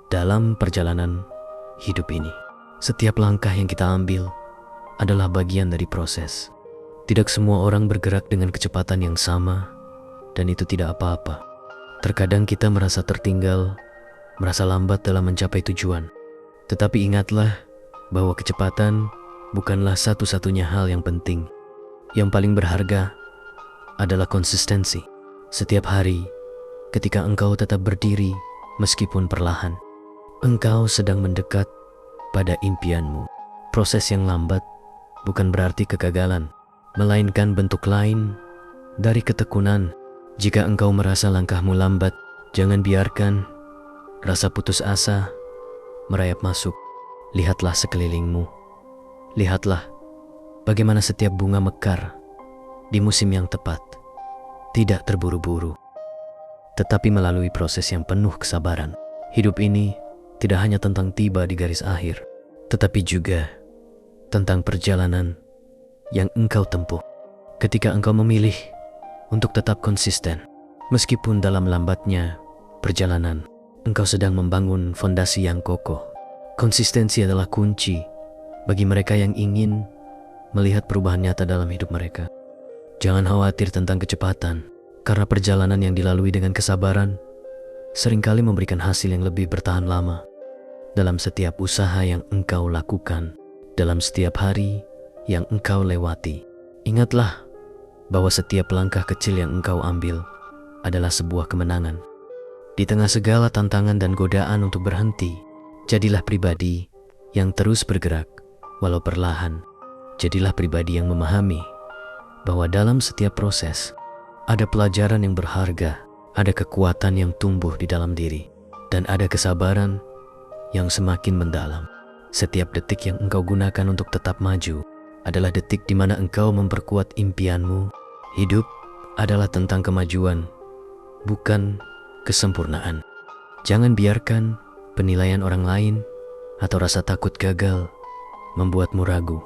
dalam perjalanan hidup ini. Setiap langkah yang kita ambil adalah bagian dari proses. Tidak semua orang bergerak dengan kecepatan yang sama, dan itu tidak apa-apa. Terkadang kita merasa tertinggal, merasa lambat dalam mencapai tujuan. Tetapi ingatlah bahwa kecepatan bukanlah satu-satunya hal yang penting. Yang paling berharga adalah konsistensi. Setiap hari, ketika engkau tetap berdiri meskipun perlahan, engkau sedang mendekat pada impianmu. Proses yang lambat bukan berarti kegagalan, melainkan bentuk lain dari ketekunan. Jika engkau merasa langkahmu lambat, jangan biarkan rasa putus asa merayap masuk. Lihatlah sekelilingmu. Lihatlah bagaimana setiap bunga mekar di musim yang tepat, tidak terburu-buru, tetapi melalui proses yang penuh kesabaran. Hidup ini tidak hanya tentang tiba di garis akhir, tetapi juga tentang perjalanan yang engkau tempuh. Ketika engkau memilih untuk tetap konsisten, meskipun dalam lambatnya perjalanan, engkau sedang membangun fondasi yang kokoh. Konsistensi adalah kunci bagi mereka yang ingin melihat perubahan nyata dalam hidup mereka. Jangan khawatir tentang kecepatan, karena perjalanan yang dilalui dengan kesabaran seringkali memberikan hasil yang lebih bertahan lama. Dalam setiap usaha yang engkau lakukan, dalam setiap hari yang engkau lewati, ingatlah bahwa setiap langkah kecil yang engkau ambil adalah sebuah kemenangan. Di tengah segala tantangan dan godaan untuk berhenti, jadilah pribadi yang terus bergerak, walau perlahan. Jadilah pribadi yang memahami bahwa dalam setiap proses ada pelajaran yang berharga, ada kekuatan yang tumbuh di dalam diri, dan ada kesabaran yang semakin mendalam. Setiap detik yang engkau gunakan untuk tetap maju adalah detik di mana engkau memperkuat impianmu. Hidup adalah tentang kemajuan, bukan kesempurnaan. Jangan biarkan penilaian orang lain atau rasa takut gagal membuatmu ragu.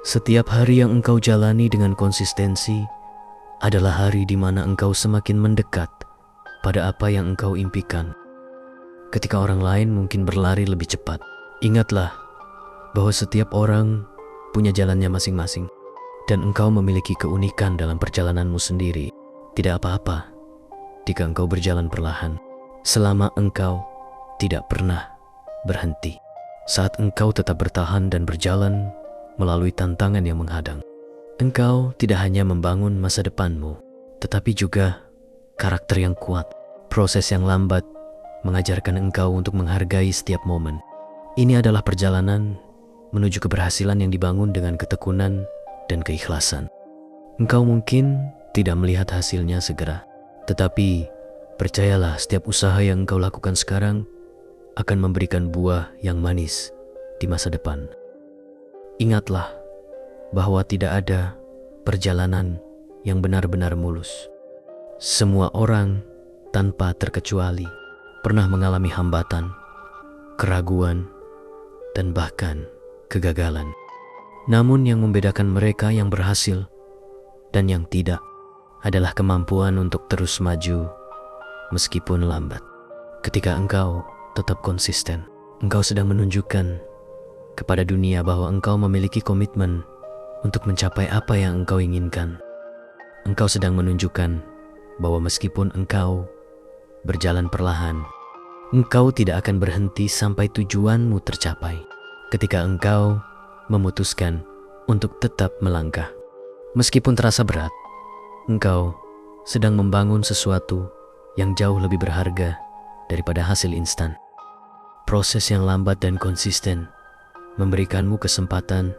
Setiap hari yang engkau jalani dengan konsistensi adalah hari di mana engkau semakin mendekat pada apa yang engkau impikan. Ketika orang lain mungkin berlari lebih cepat, ingatlah bahwa setiap orang punya jalannya masing-masing, dan engkau memiliki keunikan dalam perjalananmu sendiri. Tidak apa-apa jika engkau berjalan perlahan, selama engkau tidak pernah berhenti. Saat engkau tetap bertahan dan berjalan melalui tantangan yang menghadang, engkau tidak hanya membangun masa depanmu, tetapi juga karakter yang kuat. Proses yang lambat mengajarkan engkau untuk menghargai setiap momen. Ini adalah perjalanan menuju keberhasilan yang dibangun dengan ketekunan dan keikhlasan. Engkau mungkin tidak melihat hasilnya segera, tetapi percayalah, setiap usaha yang engkau lakukan sekarang akan memberikan buah yang manis di masa depan. Ingatlah bahwa tidak ada perjalanan yang benar-benar mulus. Semua orang tanpa terkecuali pernah mengalami hambatan, keraguan, dan bahkan kegagalan. Namun yang membedakan mereka yang berhasil dan yang tidak adalah kemampuan untuk terus maju meskipun lambat. Ketika engkau tetap konsisten, engkau sedang menunjukkan kepada dunia bahwa engkau memiliki komitmen untuk mencapai apa yang engkau inginkan. Engkau sedang menunjukkan bahwa meskipun engkau berjalan perlahan, engkau tidak akan berhenti sampai tujuanmu tercapai. Ketika engkau memutuskan untuk tetap melangkah, meskipun terasa berat, engkau sedang membangun sesuatu yang jauh lebih berharga daripada hasil instan. Proses yang lambat dan konsisten memberikanmu kesempatan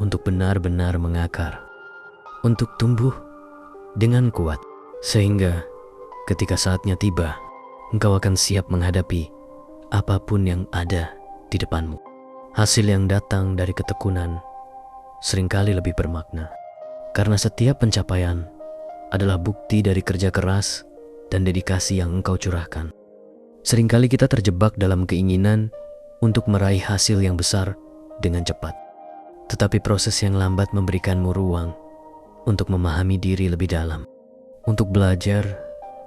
untuk benar-benar mengakar, untuk tumbuh dengan kuat, sehingga ketika saatnya tiba, engkau akan siap menghadapi apapun yang ada di depanmu. Hasil yang datang dari ketekunan seringkali lebih bermakna, karena setiap pencapaian adalah bukti dari kerja keras dan dedikasi yang engkau curahkan. Seringkali kita terjebak dalam keinginan untuk meraih hasil yang besar dengan cepat, tetapi proses yang lambat memberikanmu ruang untuk memahami diri lebih dalam, untuk belajar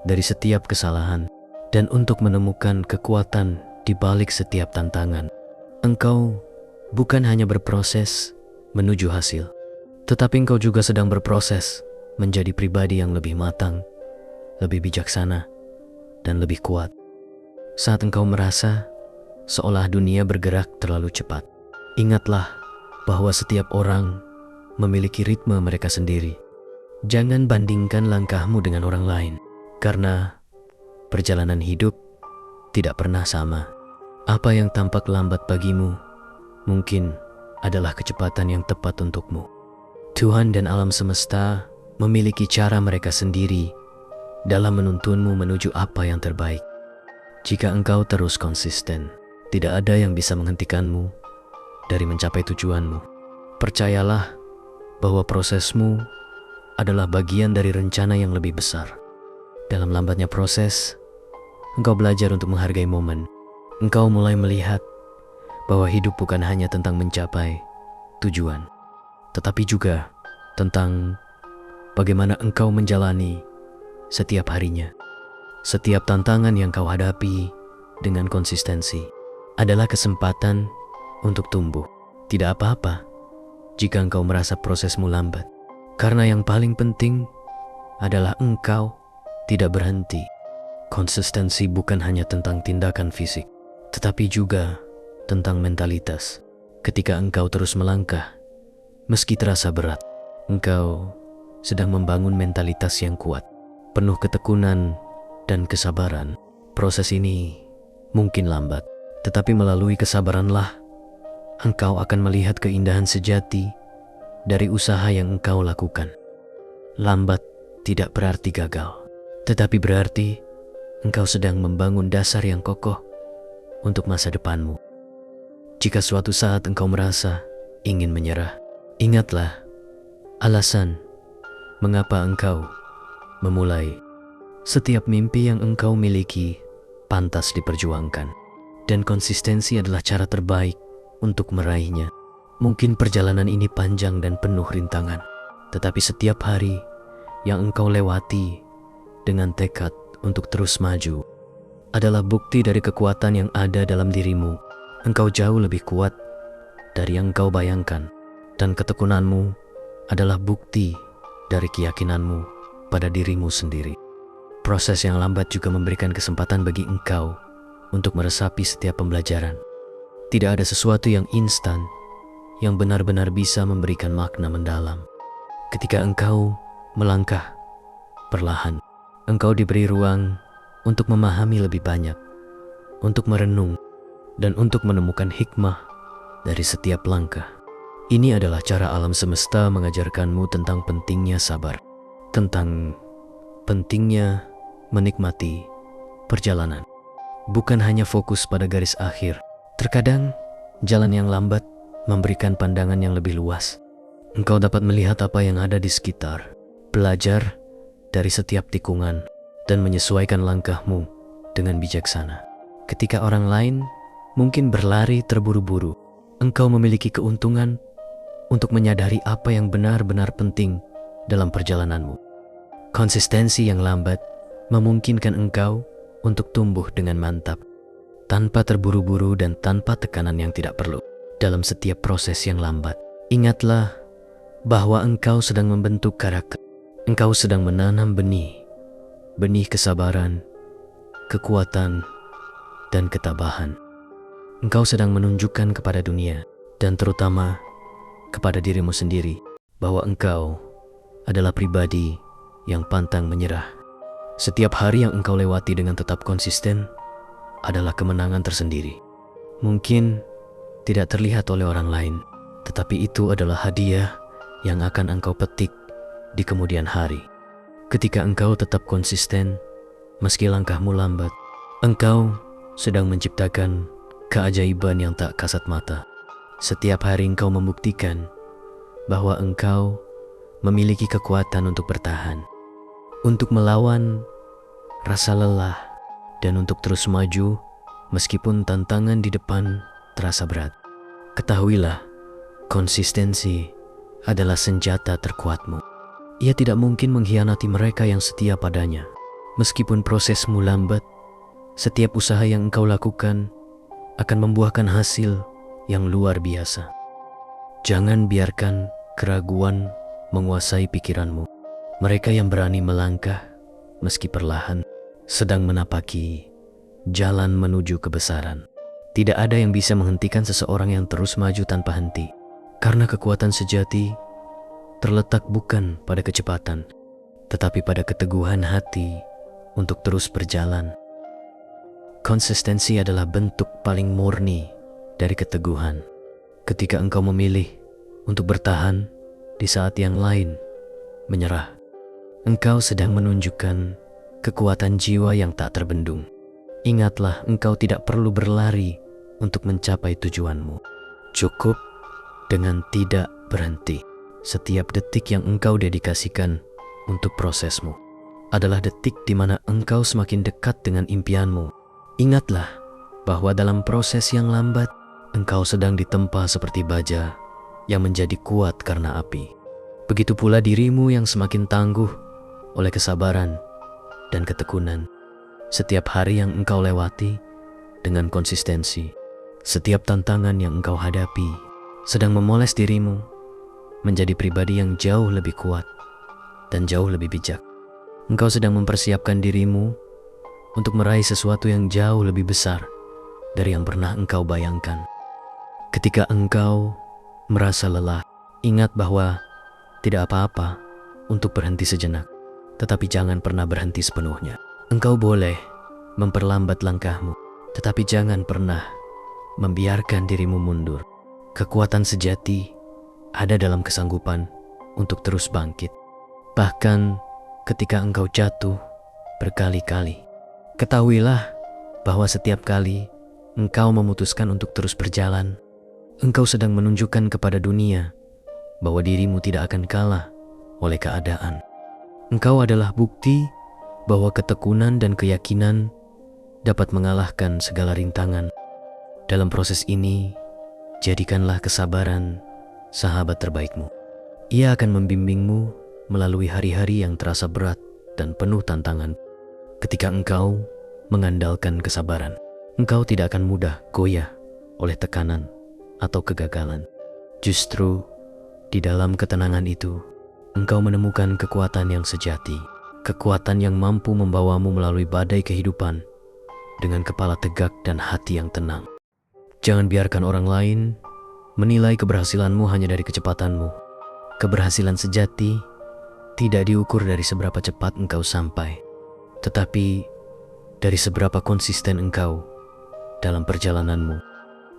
dari setiap kesalahan, dan untuk menemukan kekuatan di balik setiap tantangan. Engkau bukan hanya berproses menuju hasil, tetapi engkau juga sedang berproses menjadi pribadi yang lebih matang, lebih bijaksana, dan lebih kuat. Saat engkau merasa seolah dunia bergerak terlalu cepat, ingatlah bahwa setiap orang memiliki ritme mereka sendiri. Jangan bandingkan langkahmu dengan orang lain, karena perjalanan hidup tidak pernah sama. Apa yang tampak lambat bagimu mungkin adalah kecepatan yang tepat untukmu. Tuhan dan alam semesta memiliki cara mereka sendiri dalam menuntunmu menuju apa yang terbaik. Jika engkau terus konsisten, tidak ada yang bisa menghentikanmu dari mencapai tujuanmu. Percayalah bahwa prosesmu adalah bagian dari rencana yang lebih besar. Dalam lambatnya proses, engkau belajar untuk menghargai momen. Engkau mulai melihat bahwa hidup bukan hanya tentang mencapai tujuan, tetapi juga tentang bagaimana engkau menjalani setiap harinya. Setiap tantangan yang kau hadapi dengan konsistensi adalah kesempatan untuk tumbuh. Tidak apa-apa jika engkau merasa prosesmu lambat, karena yang paling penting adalah engkau tidak berhenti. Konsistensi bukan hanya tentang tindakan fisik, tetapi juga tentang mentalitas. Ketika engkau terus melangkah, meski terasa berat, engkau sedang membangun mentalitas yang kuat, penuh ketekunan dan kesabaran. Proses ini mungkin lambat, tetapi melalui kesabaranlah engkau akan melihat keindahan sejati dari usaha yang engkau lakukan. Lambat tidak berarti gagal, tetapi berarti engkau sedang membangun dasar yang kokoh untuk masa depanmu. Jika suatu saat engkau merasa ingin menyerah, ingatlah alasan mengapa engkau memulai. Setiap mimpi yang engkau miliki pantas diperjuangkan, dan konsistensi adalah cara terbaik untuk meraihnya. Mungkin perjalanan ini panjang dan penuh rintangan, tetapi setiap hari yang engkau lewati dengan tekad untuk terus maju adalah bukti dari kekuatan yang ada dalam dirimu. Engkau jauh lebih kuat dari yang engkau bayangkan, dan ketekunanmu adalah bukti dari keyakinanmu pada dirimu sendiri. Proses yang lambat juga memberikan kesempatan bagi engkau untuk meresapi setiap pembelajaran. Tidak ada sesuatu yang instan yang benar-benar bisa memberikan makna mendalam. Ketika engkau melangkah perlahan, engkau diberi ruang untuk memahami lebih banyak, untuk merenung, dan untuk menemukan hikmah dari setiap langkah. Ini adalah cara alam semesta mengajarkanmu tentang pentingnya sabar, tentang pentingnya menikmati perjalanan, bukan hanya fokus pada garis akhir. Terkadang jalan yang lambat memberikan pandangan yang lebih luas. Engkau dapat melihat apa yang ada di sekitar, belajar dari setiap tikungan, dan menyesuaikan langkahmu dengan bijaksana. Ketika orang lain mungkin berlari terburu-buru, engkau memiliki keuntungan untuk menyadari apa yang benar-benar penting dalam perjalananmu. Konsistensi yang lambat memungkinkan engkau untuk tumbuh dengan mantap, tanpa terburu-buru dan tanpa tekanan yang tidak perlu. Dalam setiap proses yang lambat, ingatlah bahwa engkau sedang membentuk karakter. Engkau sedang menanam benih kesabaran, kekuatan, dan ketabahan. Engkau sedang menunjukkan kepada dunia, dan terutama kepada dirimu sendiri, bahwa engkau adalah pribadi yang pantang menyerah. Setiap hari yang engkau lewati dengan tetap konsisten adalah kemenangan tersendiri. Mungkin tidak terlihat oleh orang lain, tetapi itu adalah hadiah yang akan engkau petik di kemudian hari. Ketika engkau tetap konsisten, meski langkahmu lambat, engkau sedang menciptakan keajaiban yang tak kasat mata. Setiap hari engkau membuktikan bahwa engkau memiliki kekuatan untuk bertahan, untuk melawan rasa lelah, dan untuk terus maju meskipun tantangan di depan terasa berat. Ketahuilah, konsistensi adalah senjata terkuatmu. Ia tidak mungkin mengkhianati mereka yang setia padanya. Meskipun prosesmu lambat, setiap usaha yang engkau lakukan akan membuahkan hasil yang luar biasa. Jangan biarkan keraguan menguasai pikiranmu. Mereka yang berani melangkah, meski perlahan, sedang menapaki jalan menuju kebesaran. Tidak ada yang bisa menghentikan seseorang yang terus maju tanpa henti. Karena kekuatan sejati terletak bukan pada kecepatan, tetapi pada keteguhan hati untuk terus berjalan. Konsistensi adalah bentuk paling murni dari keteguhan. Ketika engkau memilih untuk bertahan di saat yang lain menyerah, engkau sedang menunjukkan kekuatan jiwa yang tak terbendung. Ingatlah, engkau tidak perlu berlari untuk mencapai tujuanmu. Cukup dengan tidak berhenti. Setiap detik yang engkau dedikasikan untuk prosesmu adalah detik di mana engkau semakin dekat dengan impianmu. Ingatlah bahwa dalam proses yang lambat, engkau sedang ditempa seperti baja yang menjadi kuat karena api. Begitu pula dirimu yang semakin tangguh oleh kesabaran dan ketekunan. Setiap hari yang engkau lewati dengan konsistensi, setiap tantangan yang engkau hadapi sedang memoles dirimu menjadi pribadi yang jauh lebih kuat dan jauh lebih bijak. Engkau sedang mempersiapkan dirimu untuk meraih sesuatu yang jauh lebih besar dari yang pernah engkau bayangkan. Ketika engkau merasa lelah, ingat bahwa tidak apa-apa untuk berhenti sejenak, tetapi jangan pernah berhenti sepenuhnya. Engkau boleh memperlambat langkahmu, tetapi jangan pernah membiarkan dirimu mundur. Kekuatan sejati ada dalam kesanggupan untuk terus bangkit. Bahkan ketika engkau jatuh berkali-kali, ketahuilah bahwa setiap kali engkau memutuskan untuk terus berjalan, engkau sedang menunjukkan kepada dunia bahwa dirimu tidak akan kalah oleh keadaan. Engkau adalah bukti bahwa ketekunan dan keyakinan dapat mengalahkan segala rintangan. Dalam proses ini, jadikanlah kesabaran sahabat terbaikmu. Ia akan membimbingmu melalui hari-hari yang terasa berat dan penuh tantangan. Ketika engkau mengandalkan kesabaran, engkau tidak akan mudah goyah oleh tekanan atau kegagalan. Justru di dalam ketenangan itu, engkau menemukan kekuatan yang sejati. Kekuatan yang mampu membawamu melalui badai kehidupan dengan kepala tegak dan hati yang tenang. Jangan biarkan orang lain menilai keberhasilanmu hanya dari kecepatanmu. Keberhasilan sejati tidak diukur dari seberapa cepat engkau sampai, tetapi dari seberapa konsisten engkau dalam perjalananmu.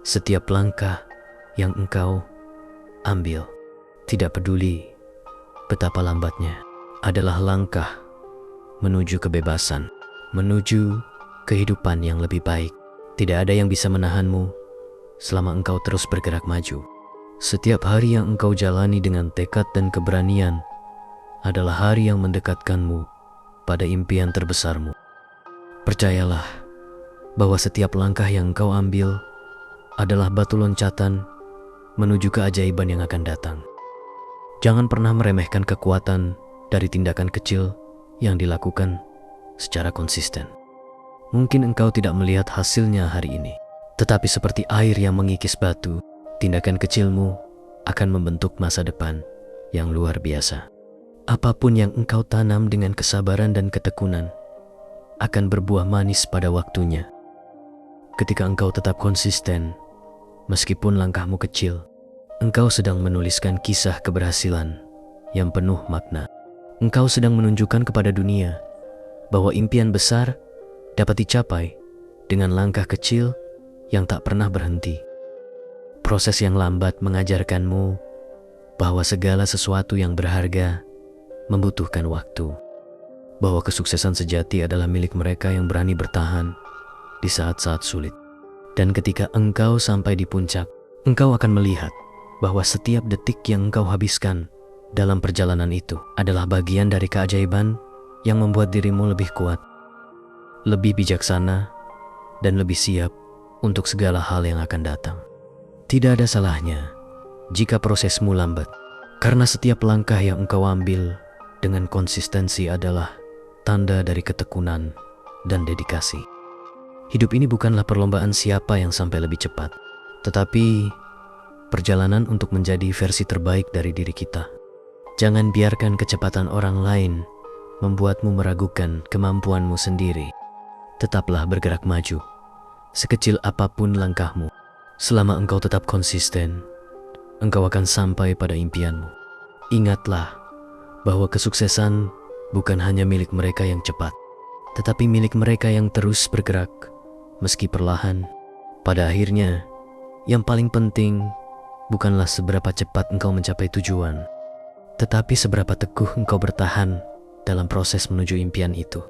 Setiap langkah yang engkau ambil, tidak peduli betapa lambatnya, adalah langkah menuju kebebasan, menuju kehidupan yang lebih baik. Tidak ada yang bisa menahanmu selama engkau terus bergerak maju. Setiap hari yang engkau jalani dengan tekad dan keberanian adalah hari yang mendekatkanmu pada impian terbesarmu. Percayalah bahwa setiap langkah yang engkau ambil adalah batu loncatan menuju keajaiban yang akan datang. Jangan pernah meremehkan kekuatan dari tindakan kecil yang dilakukan secara konsisten. Mungkin engkau tidak melihat hasilnya hari ini, tetapi seperti air yang mengikis batu, tindakan kecilmu akan membentuk masa depan yang luar biasa. Apapun yang engkau tanam dengan kesabaran dan ketekunan akan berbuah manis pada waktunya. Ketika engkau tetap konsisten, meskipun langkahmu kecil, engkau sedang menuliskan kisah keberhasilan yang penuh makna. Engkau sedang menunjukkan kepada dunia bahwa impian besar dapat dicapai dengan langkah kecil yang tak pernah berhenti. Proses yang lambat mengajarkanmu bahwa segala sesuatu yang berharga membutuhkan waktu. Bahwa kesuksesan sejati adalah milik mereka yang berani bertahan di saat-saat sulit. Dan ketika engkau sampai di puncak, engkau akan melihat bahwa setiap detik yang engkau habiskan dalam perjalanan itu adalah bagian dari keajaiban yang membuat dirimu lebih kuat, lebih bijaksana, dan lebih siap untuk segala hal yang akan datang. Tidak ada salahnya jika prosesmu lambat, karena setiap langkah yang engkau ambil dengan konsistensi adalah tanda dari ketekunan dan dedikasi. Hidup ini bukanlah perlombaan siapa yang sampai lebih cepat, tetapi perjalanan untuk menjadi versi terbaik dari diri kita. Jangan biarkan kecepatan orang lain membuatmu meragukan kemampuanmu sendiri. Tetaplah bergerak maju, sekecil apapun langkahmu. Selama engkau tetap konsisten, engkau akan sampai pada impianmu. Ingatlah bahwa kesuksesan bukan hanya milik mereka yang cepat, tetapi milik mereka yang terus bergerak, meski perlahan. Pada akhirnya, yang paling penting bukanlah seberapa cepat engkau mencapai tujuan, tetapi seberapa teguh engkau bertahan dalam proses menuju impian itu.